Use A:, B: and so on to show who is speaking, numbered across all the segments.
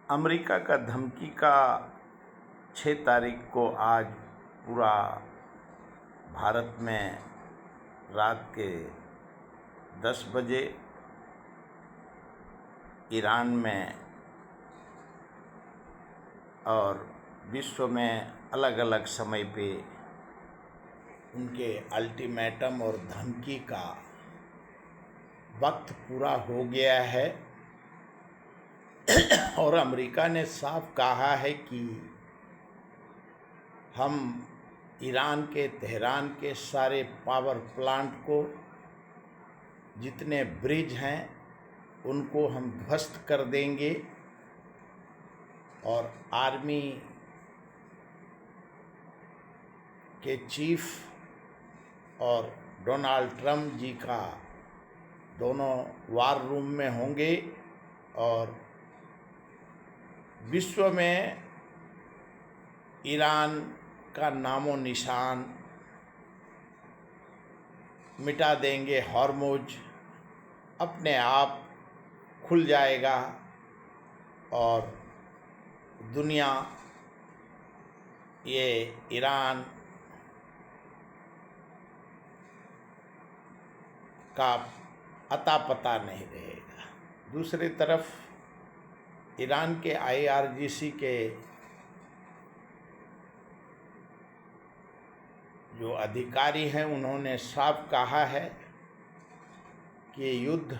A: America का धमकी का 6 तारीख को आज पूरा भारत में रात के 10 बजे, ईरान में और विश्व में अलग अलग समय पे उनके अल्टीमेटम और धमकी का वक्त पूरा हो गया है। और अमेरिका ने साफ कहा है कि हम ईरान के तेहरान के सारे पावर प्लांट को, जितने ब्रिज हैं उनको हम ध्वस्त कर देंगे और आर्मी के चीफ और डोनाल्ड ट्रम्प जी का दोनों वार रूम में होंगे और विश्व में ईरान का नामो निशान मिटा देंगे। हॉर्मुज अपने आप खुल जाएगा और दुनिया ये ईरान का अता पता नहीं रहेगा। दूसरी तरफ ईरान के IRGC के जो अधिकारी हैं उन्होंने साफ कहा है कि युद्ध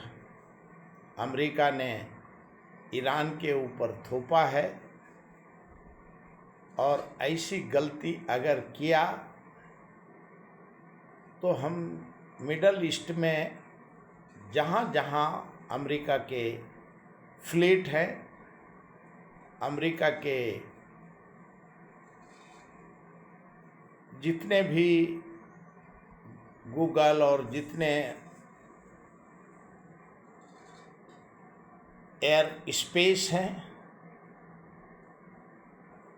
A: अमेरिका ने ईरान के ऊपर थोपा है और ऐसी गलती अगर किया तो हम मिडल ईस्ट में जहाँ जहाँ अमेरिका के फ्लीट हैं, अमेरिका के जितने भी गूगल और जितने एयर स्पेस हैं,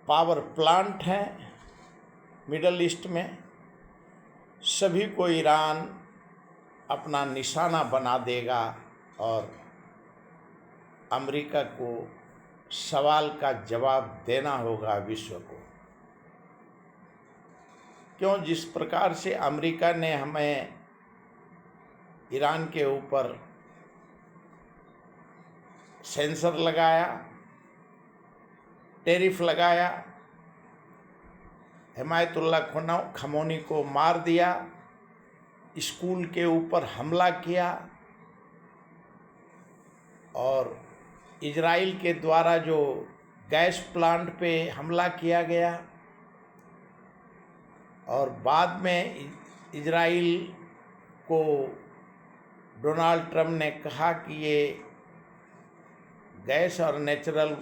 A: पावर प्लांट हैं मिडल ईस्ट में, सभी को ईरान अपना निशाना बना देगा और अमेरिका को सवाल का जवाब देना होगा विश्व को। क्यों जिस प्रकार से अमेरिका ने हमें ईरान के ऊपर सेंसर लगाया, टैरिफ लगाया, हिमायतुल्लाह खमोनी को मार दिया, स्कूल के ऊपर हमला किया और इजराइल के द्वारा जो गैस प्लांट पे हमला किया गया और बाद में इजराइल को डोनाल्ड ट्रम्प ने कहा कि ये गैस और नेचुरल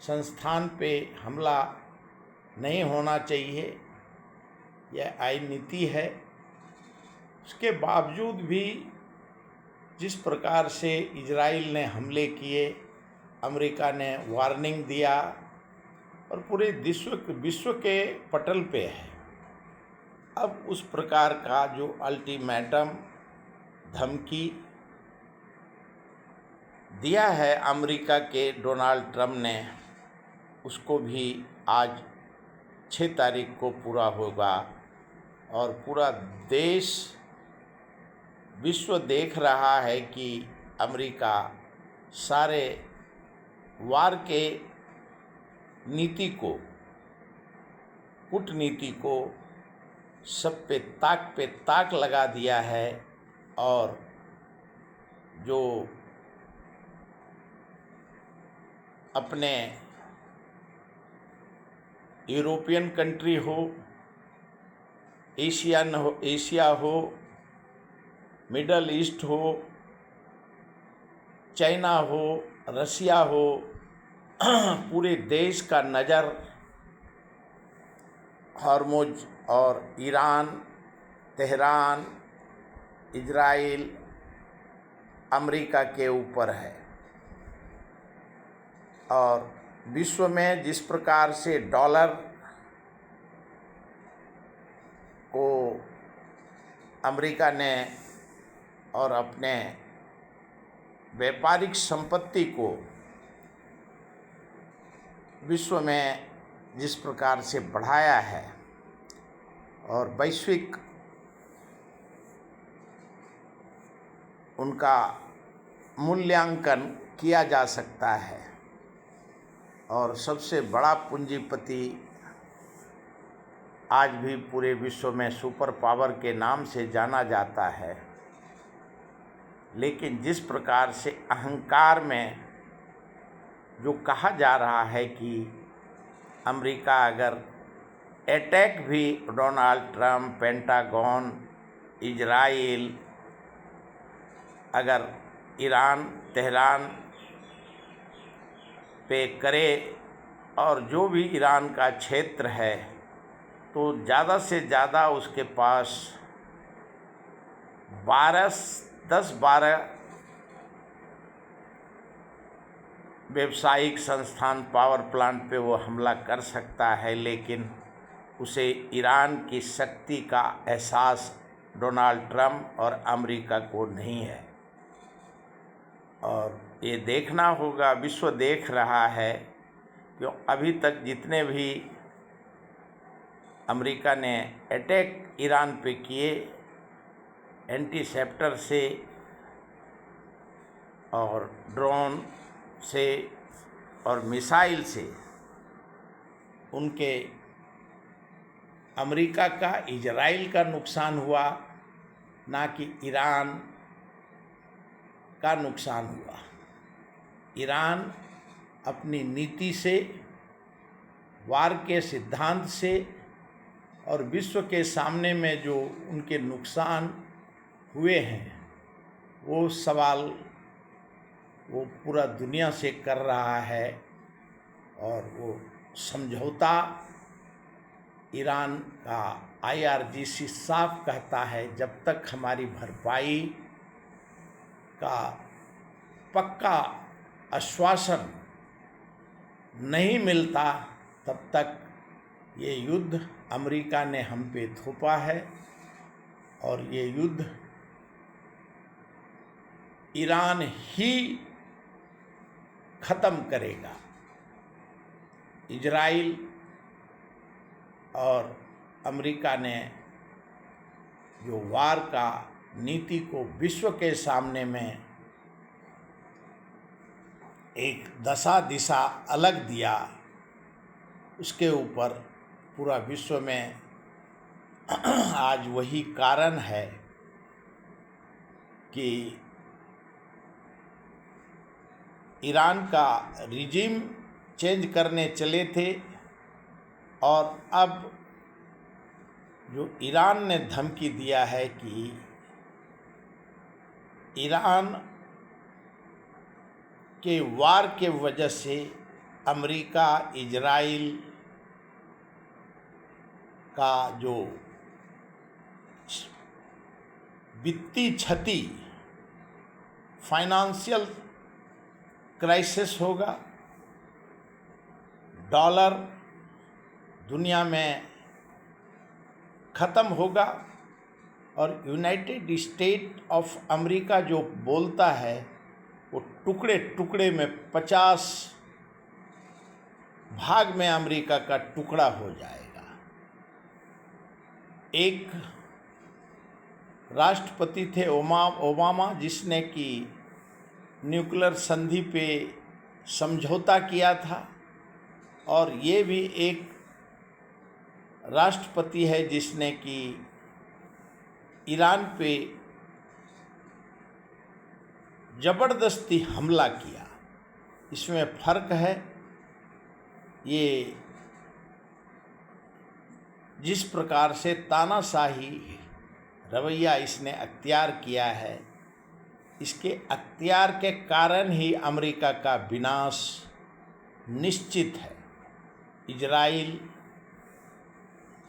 A: संस्थान पे हमला नहीं होना चाहिए, यह आईन नीति है। उसके बावजूद भी जिस प्रकार से इजराइल ने हमले किए, अमेरिका ने वार्निंग दिया और पूरे विश्व के पटल पे है। अब उस प्रकार का जो अल्टीमेटम धमकी दिया है अमेरिका के डोनाल्ड ट्रम्प ने, उसको भी आज 6 तारीख को पूरा होगा और पूरा देश विश्व देख रहा है कि अमेरिका सारे वार के नीति को, कूटनीति को सब पे ताक लगा दिया है और जो अपने यूरोपियन कंट्री हो, एशिया हो, मिडल ईस्ट हो, चाइना हो, रसिया हो, पूरे देश का नज़र हॉर्मुज और ईरान, तेहरान, इजराइल, अमेरिका के ऊपर है। और विश्व में जिस प्रकार से डॉलर को अमेरिका ने और अपने व्यापारिक संपत्ति को विश्व में जिस प्रकार से बढ़ाया है और वैश्विक उनका मूल्यांकन किया जा सकता है, और सबसे बड़ा पूंजीपति आज भी पूरे विश्व में सुपर पावर के नाम से जाना जाता है। लेकिन जिस प्रकार से अहंकार में जो कहा जा रहा है कि अमेरिका अगर अटैक भी डोनाल्ड ट्रंप, पेंटागन, इजराइल अगर ईरान, तेहरान पे करे और जो भी ईरान का क्षेत्र है, तो ज़्यादा से ज़्यादा उसके पास 10-12 व्यावसायिक संस्थान, पावर प्लांट पे वो हमला कर सकता है। लेकिन उसे ईरान की शक्ति का एहसास डोनाल्ड ट्रंप और अमेरिका को नहीं है। और ये देखना होगा, विश्व देख रहा है कि अभी तक जितने भी अमेरिका ने अटैक ईरान पे किए, एंटीसेप्टर से और ड्रोन से और मिसाइल से, उनके अमेरिका का, इजराइल का नुकसान हुआ, ना कि ईरान का नुकसान हुआ। ईरान अपनी नीति से, वार के सिद्धांत से और विश्व के सामने में जो उनके नुकसान हुए हैं, वो सवाल वो पूरा दुनिया से कर रहा है। और वो समझौता ईरान का IRGC साफ कहता है, जब तक हमारी भरपाई का पक्का आश्वासन नहीं मिलता, तब तक ये युद्ध अमेरिका ने हम पे थोपा है। और ये युद्ध ईरान ही ख़त्म करेगा। इजराइल और अमेरिका ने जो वार का नीति को विश्व के सामने में एक दशा दिशा अलग दिया, उसके ऊपर पूरा विश्व में आज वही कारण है कि ईरान का रिजीम चेंज करने चले थे, और अब जो ईरान ने धमकी दिया है कि ईरान के वार के वजह से अमेरिका, इजराइल का जो वित्तीय क्षति, फाइनेंशियल क्राइसिस होगा, डॉलर दुनिया में ख़त्म होगा, और यूनाइटेड स्टेट ऑफ अमेरिका जो बोलता है वो टुकड़े टुकड़े में 50 भाग में अमेरिका का टुकड़ा हो जाएगा। एक राष्ट्रपति थे ओबामा, जिसने कि न्यूक्लियर संधि पे समझौता किया था, और ये भी एक राष्ट्रपति है जिसने कि ईरान पे ज़बरदस्ती हमला किया। इसमें फ़र्क है। ये जिस प्रकार से तानाशाही रवैया इसने अख्तियार किया है, इसके अख्तियार के कारण ही अमेरिका का विनाश निश्चित है। इजराइल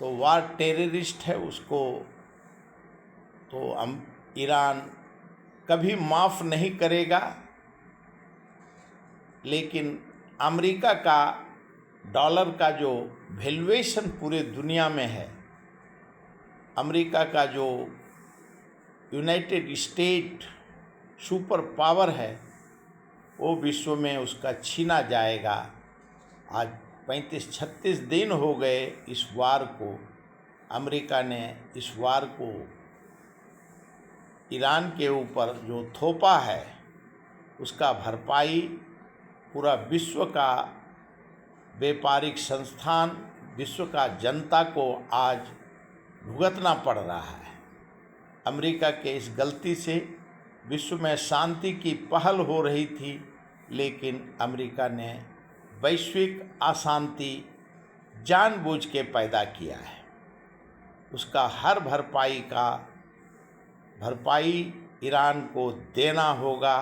A: तो वार टेररिस्ट है, उसको तो ईरान कभी माफ़ नहीं करेगा। लेकिन अमेरिका का डॉलर का जो वैल्यूएशन पूरे दुनिया में है, अमेरिका का जो यूनाइटेड स्टेट सुपर पावर है, वो विश्व में उसका छीना जाएगा। आज 35-36 दिन हो गए इस वार को, अमेरिका ने इस वार को ईरान के ऊपर जो थोपा है उसका भरपाई पूरा विश्व का व्यापारिक संस्थान, विश्व का जनता को आज भुगतना पड़ रहा है। अमेरिका के इस गलती से विश्व में शांति की पहल हो रही थी, लेकिन अमेरिका ने वैश्विक अशांति जानबूझ के पैदा किया है। उसका हर भरपाई ईरान को देना होगा,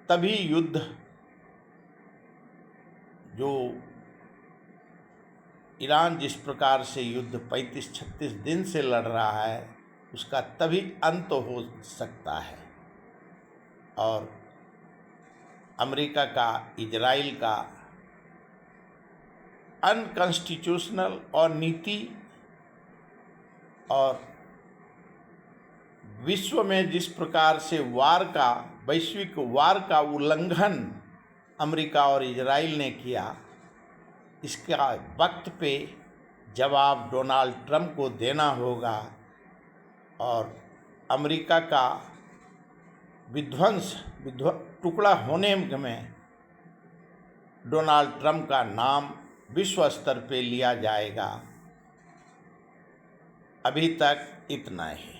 A: तभी युद्ध जो ईरान जिस प्रकार से युद्ध 35-36 दिन से लड़ रहा है उसका तभी अंत हो सकता है। और अमेरिका का, इजराइल का अनकॉन्स्टिट्यूशनल और नीति और विश्व में जिस प्रकार से वैश्विक वार का उल्लंघन अमेरिका और इजराइल ने किया, इसका वक्त पे जवाब डोनाल्ड ट्रंप को देना होगा और अमेरिका का टुकड़ा होने में डोनाल्ड ट्रंप का नाम विश्व स्तर पे लिया जाएगा। अभी तक इतना ही।